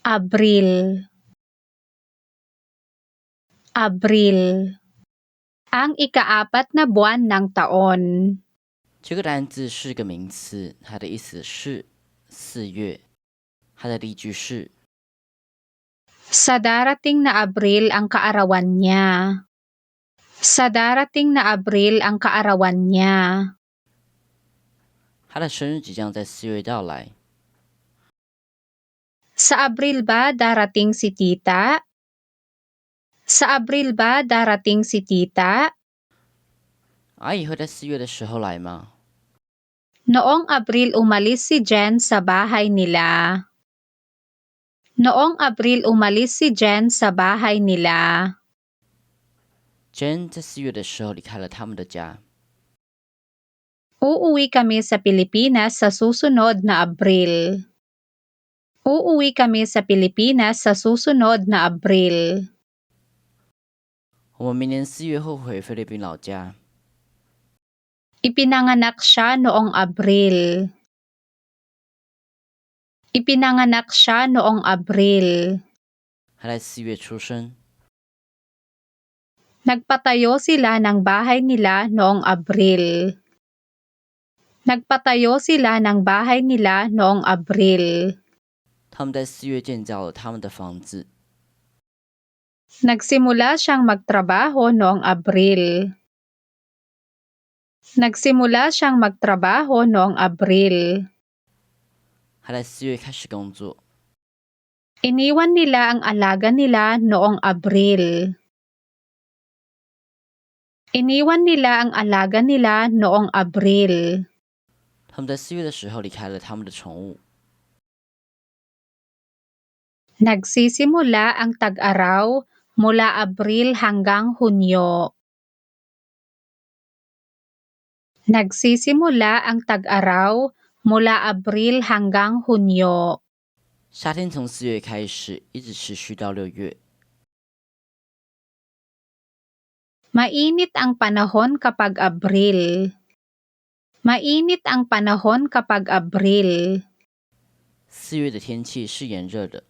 Abril. Abril. Ang ika-4 na buwan ng taon. 这个单字是个名词，它的意思是4月。它的例句是 Sa darating na Abril ang kaarawan niya. Sa darating na Abril ang kaarawan niya. 他的生日即将在4月到来。 Sa Abril ba darating si tita? Sa Abril ba darating si tita? 阿姨会在4月的时候来吗？ Noong Abril umalis si Jen sa bahay nila. Noong Abril umalis si Jen sa bahay nila. Jen 在4月的时候离开了他们的家。 Uuwi kami sa Pilipinas sa susunod na Abril. Uuwi kami sa Pilipinas sa susunod na Abril. 我们明年4月后回菲律宾老家。 Ipinanganak siya noong Abril. Ipinanganak siya noong Abril. 他在4月出生。 Nagpatayo sila ng bahay nila noong Abril. Nagpatayo sila ng bahay nila noong Abril. 他们在4月建造了他们的房子。 Nagsimula siyang magtrabaho noong Abril. Nagsimula siyang magtrabaho noong Abril. 他在4月开始工作。 Iniwan nila ang alaga nila noong Abril. Iniwan nila ang alaga nila noong Abril. 他们在4月的时候离开了他们的宠物。 Nagsisimula ang tag-araw mula Abril hanggang Hunyo. Nagsisimula ang tag-araw mula Abril hanggang Hunyo. 夏天从4月开始，一直持续到6月。 Mainit ang panahon kapag Abril. Mainit ang panahon kapag Abril. 4月的天气是炎热的。